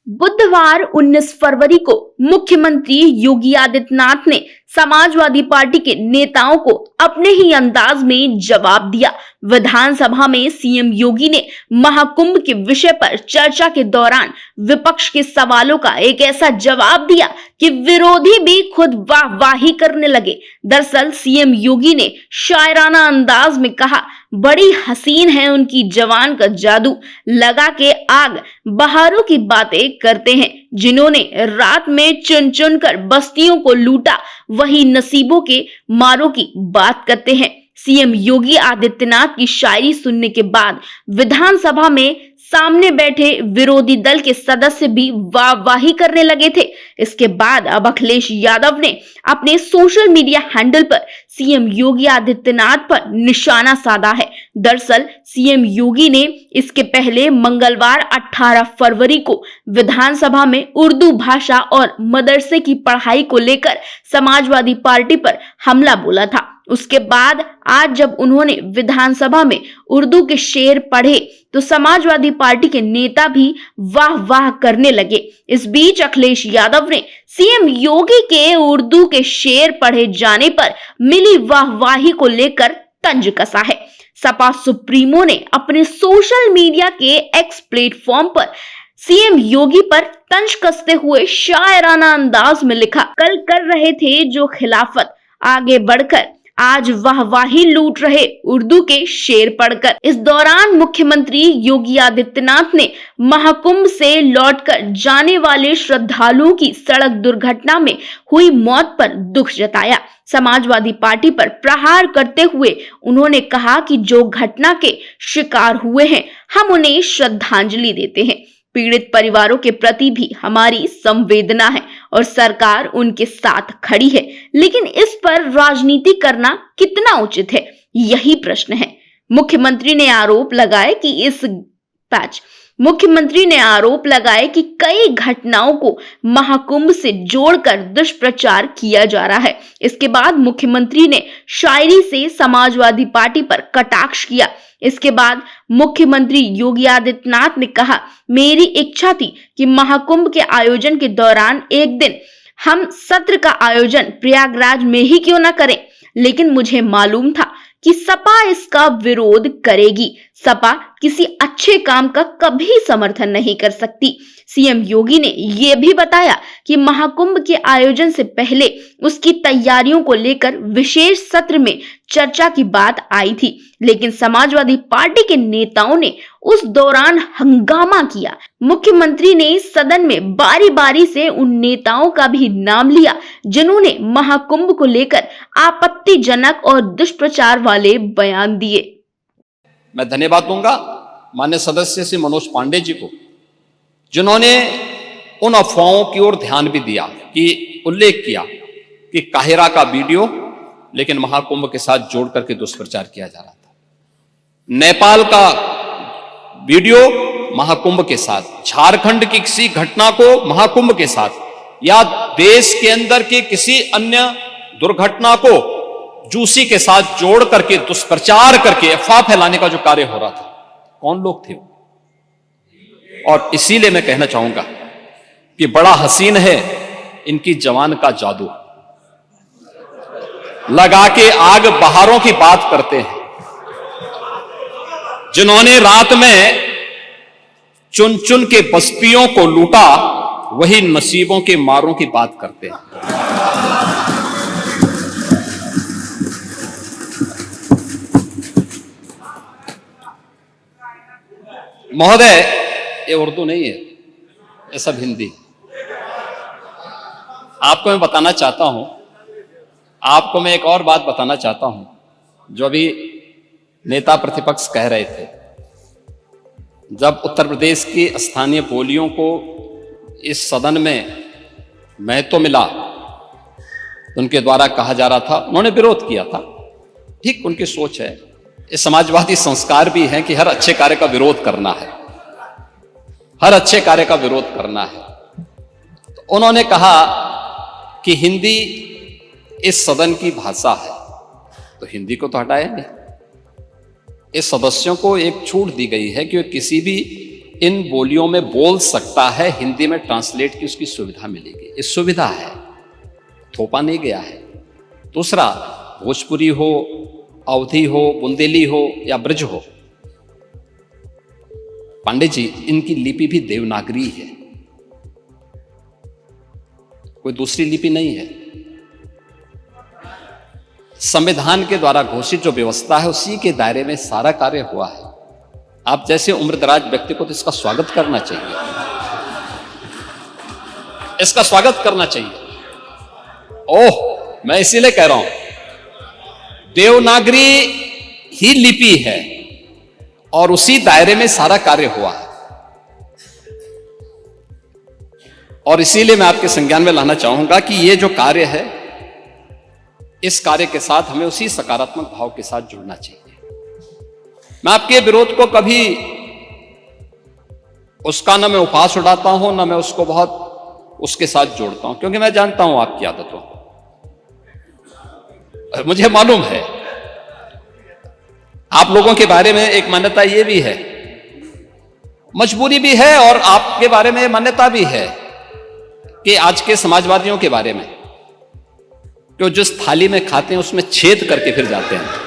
बुधवार 19 फरवरी को मुख्यमंत्री योगी आदित्यनाथ ने समाजवादी पार्टी के नेताओं को अपने ही अंदाज में जवाब दिया। विधानसभा में सीएम योगी ने महाकुंभ के विषय पर चर्चा के दौरान विपक्ष के सवालों का एक ऐसा जवाब दिया कि विरोधी भी खुद वाहवाही करने लगे। दरअसल सीएम योगी ने शायराना अंदाज में कहा, बड़ी हसीन है उनकी जवान का जादू, लगा के आग बहारों की बातें करते हैं। जिन्होंने रात में चुन चुन कर बस्तियों को लूटा, वही नसीबों के मारों की बात करते हैं। सीएम योगी आदित्यनाथ की शायरी सुनने के बाद विधानसभा में सामने बैठे विरोधी दल के सदस्य भी वाहवाही करने लगे थे। इसके बाद अब अखिलेश यादव ने अपने सोशल मीडिया हैंडल पर सीएम योगी आदित्यनाथ पर निशाना साधा है। दरअसल सीएम योगी ने इसके पहले मंगलवार 18 फरवरी को विधानसभा में उर्दू भाषा और मदरसे की पढ़ाई को लेकर समाजवादी पार्टी पर हमला बोला था। उसके बाद आज जब उन्होंने विधानसभा में उर्दू के शेर पढ़े तो समाजवादी पार्टी के नेता भी वाह वाह करने लगे। इस बीच अखिलेश यादव ने सीएम योगी के उर्दू के शेर पढ़े जाने पर मिली वाहवाही को लेकर तंज कसा है। सपा सुप्रीमो ने अपने सोशल मीडिया के एक्स प्लेटफॉर्म पर सीएम योगी पर तंज कसते हुए शायराना अंदाज में लिखा, कल कर रहे थे जो खिलाफत, आगे बढ़कर आज वाहवाही लूट रहे उर्दू के शेर पढ़कर। इस दौरान मुख्यमंत्री योगी आदित्यनाथ ने महाकुंभ से लौटकर जाने वाले श्रद्धालुओं की सड़क दुर्घटना में हुई मौत पर दुख जताया। समाजवादी पार्टी पर प्रहार करते हुए उन्होंने कहा कि जो घटना के शिकार हुए हैं, हम उन्हें श्रद्धांजलि देते हैं। पीड़ित परिवारों के प्रति भी हमारी संवेदना है और सरकार उनके साथ खड़ी है, लेकिन इस पर राजनीति करना कितना उचित है, यही प्रश्न है। मुख्यमंत्री ने आरोप लगाए कि कई घटनाओं को महाकुंभ से जोड़कर दुष्प्रचार किया जा रहा है। इसके बाद मुख्यमंत्री ने शायरी से समाजवादी पार्टी पर कटाक्ष किया। इसके बाद मुख्यमंत्री योगी आदित्यनाथ ने कहा, मेरी इच्छा थी कि महाकुंभ के आयोजन के दौरान एक दिन हम सत्र का आयोजन प्रयागराज में ही क्यों ना करें, लेकिन मुझे मालूम था कि सपा इसका विरोध करेगी। सपा किसी अच्छे काम का कभी समर्थन नहीं कर सकती। सीएम योगी ने यह भी बताया कि महाकुंभ के आयोजन से पहले उसकी तैयारियों को लेकर विशेष सत्र में चर्चा की बात आई थी, लेकिन समाजवादी पार्टी के नेताओं ने उस दौरान हंगामा किया। मुख्यमंत्री ने सदन में बारी बारी से उन नेताओं का भी नाम लिया जिन्होंने महाकुंभ को लेकर आपत्तिजनक और दुष्प्रचार वाले बयान दिए। मैं धन्यवाद दूंगा माननीय सदस्य श्री मनोज पांडे जी को, जिन्होंने उन अफवाहों की ओर ध्यान भी दिया, कि उल्लेख किया कि काहिरा का वीडियो लेकिन महाकुंभ के साथ जोड़ करके दुष्प्रचार किया जा रहा था, नेपाल का वीडियो महाकुंभ के साथ, झारखंड की किसी घटना को महाकुंभ के साथ, या देश के अंदर की किसी अन्य दुर्घटना को जूसी के साथ जोड़ करके दुष्प्रचार करके अफवाह फैलाने का जो कार्य हो रहा था, कौन लोग थे वो? और इसीलिए मैं कहना चाहूंगा कि बड़ा हसीन है इनकी जवान का जादू, लगा के आग बहारों की बात करते हैं। जिन्होंने रात में चुन चुन के बस्तियों को लूटा, वही नसीबों के मारों की बात करते हैं। महोदय, ये उर्दू नहीं है, ये सब हिंदी। आपको मैं बताना चाहता हूं, आपको मैं एक और बात बताना चाहता हूं, जो अभी नेता प्रतिपक्ष कह रहे थे। जब उत्तर प्रदेश की स्थानीय बोलियों को इस सदन में महत्व मिला, उनके द्वारा कहा जा रहा था, उन्होंने विरोध किया था। ठीक उनकी सोच है, ये समाजवादी संस्कार भी है कि हर अच्छे कार्य का विरोध करना है, हर अच्छे कार्य का विरोध करना है। तो उन्होंने कहा कि हिंदी इस सदन की भाषा है, तो हिंदी को तो हटाया नहीं। इस सदस्यों को एक छूट दी गई है कि वे किसी भी इन बोलियों में बोल सकता है, हिंदी में ट्रांसलेट की उसकी सुविधा मिलेगी। ये सुविधा है, थोपा नहीं गया है। दूसरा, भोजपुरी हो, अवधी हो, बुंदेली हो या ब्रज हो, पांडे जी इनकी लिपि भी देवनागरी है, कोई दूसरी लिपि नहीं है। संविधान के द्वारा घोषित जो व्यवस्था है उसी के दायरे में सारा कार्य हुआ है। आप जैसे उम्रदराज व्यक्ति को तो इसका स्वागत करना चाहिए, इसका स्वागत करना चाहिए। ओह, मैं इसीलिए कह रहा हूं, देवनागरी ही लिपि है और उसी दायरे में सारा कार्य हुआ है। और इसीलिए मैं आपके संज्ञान में लाना चाहूंगा कि ये जो कार्य है, इस कार्य के साथ हमें उसी सकारात्मक भाव के साथ जुड़ना चाहिए। मैं आपके विरोध को कभी उसका न मैं उपहास उड़ाता हूं, न मैं उसको बहुत उसके साथ जोड़ता हूं, क्योंकि मैं जानता हूं आपकी आदतों को, मुझे मालूम है। आप लोगों के बारे में एक मान्यता ये भी है, मजबूरी भी है, और आपके बारे में मान्यता भी है कि आज के समाजवादियों के बारे में, जो जिस थाली में खाते हैं उसमें छेद करके फिर जाते हैं।